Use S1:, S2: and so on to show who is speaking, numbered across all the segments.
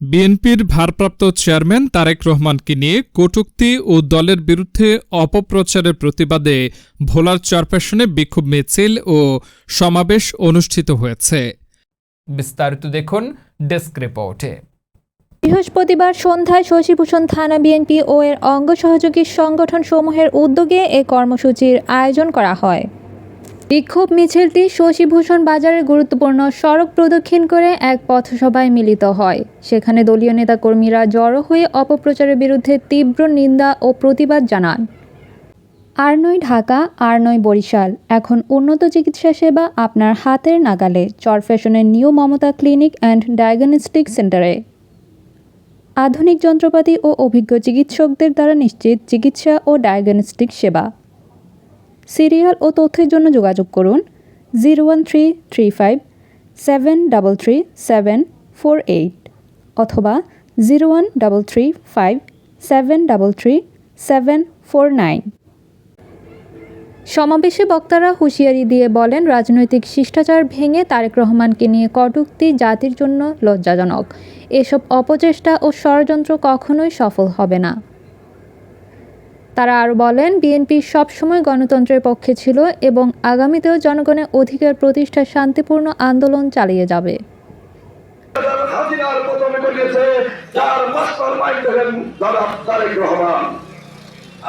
S1: বিএনপির ভারপ্রাপ্ত চেয়ারম্যান তারেক রহমানকে নিয়ে কটূক্তি ও দলের বিরুদ্ধে অপপ্রচারের প্রতিবাদে ভোলার চরফ্যাশনে বিক্ষোভ মিছিল ও সমাবেশ অনুষ্ঠিত হয়েছে। বিস্তারিত দেখুন ডেস্ক রিপোর্টে।
S2: বৃহস্পতিবার সন্ধ্যায় শশীভূষণ থানা বিএনপি ও এর অঙ্গ সহযোগী সংগঠনসমূহের উদ্যোগে এ কর্মসূচির আয়োজন করা হয়। বিক্ষোভ মিছিলটি শশীভূষণ বাজারের গুরুত্বপূর্ণ সড়ক প্রদক্ষিণ করে এক পথসভায় মিলিত হয়। সেখানে দলীয় নেতাকর্মীরা জড়ো হয়ে অপপ্রচারের বিরুদ্ধে তীব্র নিন্দা ও প্রতিবাদ জানান। আর নয় ঢাকা, আর নয় বরিশাল, এখন উন্নত চিকিৎসা সেবা আপনার হাতের নাগালে চরফ্যাশনের new Mamata clinic and diagnostic সেন্টারে। আধুনিক যন্ত্রপাতি ও অভিজ্ঞ চিকিৎসকদের দ্বারা নিশ্চিত চিকিৎসা ও ডায়াগনস্টিক সেবা। সিরিয়াল ও তথ্যের জন্য যোগাযোগ করুন 01335733748 অথবা 01335733749। সমাবেশে বক্তারা হুঁশিয়ারি দিয়ে বলেন, রাজনৈতিক শিষ্টাচার ভেঙে তারেক রহমানকে নিয়ে কটূক্তি জাতির জন্য লজ্জাজনক। এসব অপচেষ্টা ও ষড়যন্ত্র কখনোই সফল হবে না। তারা আরও বলেন, বিএনপি সবসময় গণতন্ত্রের পক্ষে ছিল এবং আগামীতেও জনগণের অধিকার প্রতিষ্ঠার শান্তিপূর্ণ আন্দোলন চালিয়ে যাবে।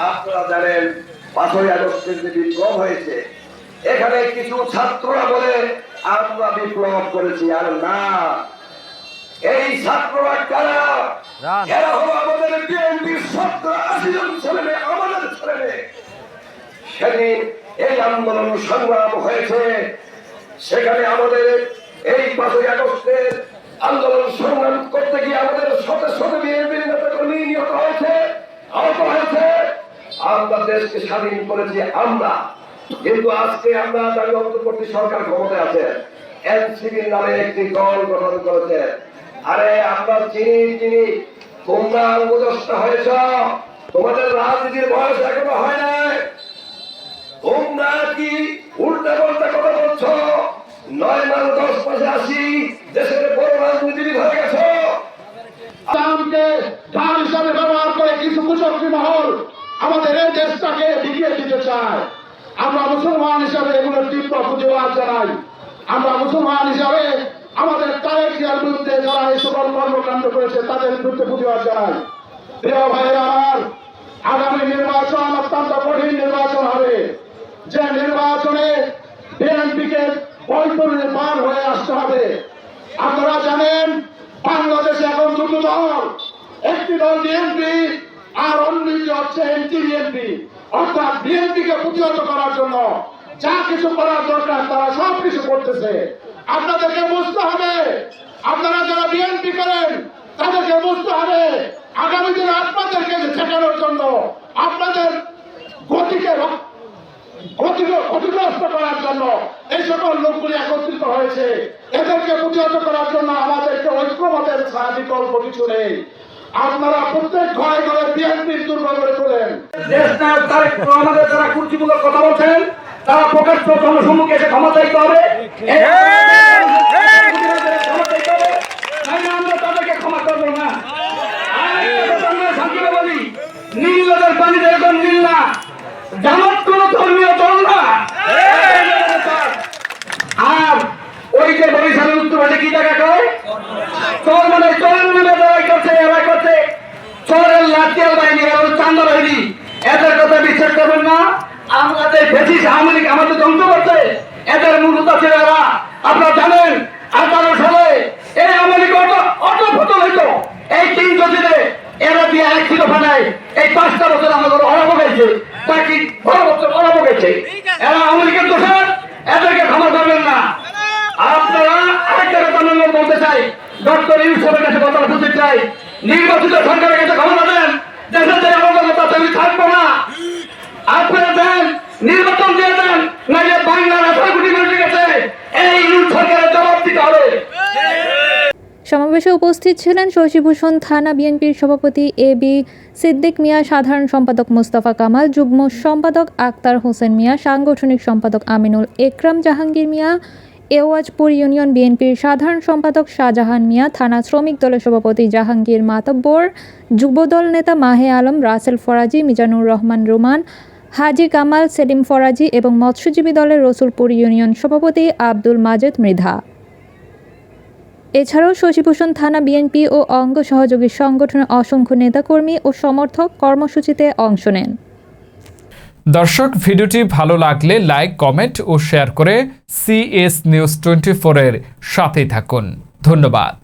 S3: আপনারা জানেন 5ই আগস্টের যে বিপ্লব হয়েছে, এখানে কিছু ছাত্ররা বলে আমরা বিপ্লব করেছি। আর না, এই ছাত্ররা কারা? এরা হলো আমাদের বিএনপির 70-80 জন ছেলে, আমাদের ছেলে। সেদিন এই আন্দোলন সংগ্রাম হয়েছে, সেখানে আমাদের এই 5ই আগস্টের আন্দোলন সংগ্রাম করতে গিয়ে আমাদের শত শত বিএনপির নেতাকর্মী নিহত হয়েছে, আহত হয়েছে। আমরা দেশকে স্বাধীন করেছি আমরা, কিন্তু আজকে আমরা জানি অন্তর্বর্তী সরকার ক্ষমতায় আছে, এনসিপি নামে একটি দল গঠন করেছে। আরে আমরা চিনি তোমরা উপদেষ্টা হয়েছ, তোমাদের রাজনীতির বয়স এখনো হয় নাই। তোমরা কি উল্টা পাল্টা কথা বলছ? 9 মাস 10 মাসে 80 দেশের বড় রাজনীতিবিদ হয়ে গেছ।
S4: ইসলামকে ঢাল হিসাবে ব্যবহার করে কিছু কুচক্রী মহল আমাদের এই দেশটাকে ঢিকিয়ে দিতে চায়। আমরা মুসলমান হিসাবে এগুলোর তীব্র প্রতিবাদ জানাই। আমরা মুসলমান হিসাবে আমাদের তারেক জিয়ার বিরুদ্ধে যারা এই সকল কর্মকাণ্ড করেছে তাদের বিরুদ্ধে প্রতিবাদ জানাই। প্রিয় ভাইয়েরা আমার, আগামী নির্বাচন অত্যন্ত কঠিন নির্বাচন হবে। যে নির্বাচনে বিএনপিকে বৈতরণে পার হয়ে আসতে হবে। আপনারা জানেন, বাংলাদেশে এখন দুটো দল, একটি দল বিএনপি আর অন্যটি হচ্ছে এনটি-বিএনপি। অর্থাৎ বিএনপিকে প্রতিহত করার জন্য যা কিছু করার দরকার তারা সব কিছু করতেছে। আপনাদেরকে বুঝতে হবে, আপনারা যারা বিএনপি করেন তাদেরকে বুঝতে হবে, আগামী দিনে আপনাদেরকে ঠেকানোর জন্য, আপনাদের গতিকে ক্ষতিগ্রস্ত করার জন্য এই সকল লোকগুলি একত্রিত হয়েছে। এদেরকে প্রতিহত করার জন্য আমাদেরকে ঐক্যমতের ছাড়া বিকল্প কিছু নেই। আপনারা প্রত্যেক ঘরে ঘরে বিএনপির দুর্গ করে তোলেন।
S3: দেশনায়ক তারেক রহমানের যারা কুর্চিমূলক কথা বলছেন, তারা প্রকাশ্য জনসম্মুখে এসে ক্ষমা চাইতে হবে। আমরা তাদেরকে ক্ষমা করবো না। শান্তিতে বলি, নীলদের পানিতে এখন নীল না, জামাত কোন ধর্মীয় দল না। আর ওই যে বরিশালের উত্তরভাগে কি দেখা কয়, চোর মানে চোরের নামে লড়াই করছে, এরাই করছে চোরের লাঠিয়াল বাহিনী, চান্দা বাহিনী। এদের কথা বিশ্বাস করবেন না। আমাদের বেশি আওয়ামী লীগ আমাদের ধ্বংস করছে, এদের মূলত ছিল এরা। আপনারা জানেন 18 সালে এই আওয়ামী লীগ অটো ফটো হইতো, এই 300 দিনে এরা দিয়ে 1 কিলো ফানায় এই 5টা বছর আমাদের অভাব গেছে, বাকি 12 বছর অভাব গেছে। এরা আওয়ামী লীগের দোষর, এদেরকে ক্ষমা করবেন না। আপনারা আরেকটা কথা বলতে চাই, ডক্টর ইউসুফের কাছে কথা বলতে চাই, নির্বাচিত সরকারের কাছে ক্ষমতা দেন, দেশের যে অবগতা তৈরি থাকবো না। আপনারা দেন, নির্বাচন দিয়ে দেন, নাইলে বাংলার 18 কোটি মানুষের কাছে এই সরকারের জবাব দিতে হবে।
S2: সমাবেশে উপস্থিত ছিলেন শশীভূষণ থানা বিএনপির সভাপতি এবি সিদ্দিক মিয়া, সাধারণ সম্পাদক মোস্তফা কামাল, যুগ্ম সম্পাদক আক্তার হোসেন মিয়া, সাংগঠনিক সম্পাদক আমিনুল একরাম জাহাঙ্গীর মিয়া, এওয়াজপুর ইউনিয়ন বিএনপির সাধারণ সম্পাদক শাহজাহান মিয়া, থানা শ্রমিক দলের সভাপতি জাহাঙ্গীর মাতব্বর, যুবদল নেতা মাহে আলম, রাসেল ফরাজি, মিজানুর রহমান রুমান, হাজী কামাল, সেলিম ফরাজি এবং মৎস্যজীবী দলের রসুলপুর ইউনিয়ন সভাপতি আব্দুল মাজেদ মৃধা। এছাড়াও শশীভূষণ থানা বিএনপি ও অঙ্গ সহযোগী সংগঠনের অসংখ্য নেতাকর্মী ও সমর্থক কর্মসূচিতে অংশ নেন।
S1: দর্শক, ভিডিওটি ভালো লাগলে লাইক, কমেন্ট ও শেয়ার করে CS News 24 এর সাথেই থাকুন। ধন্যবাদ।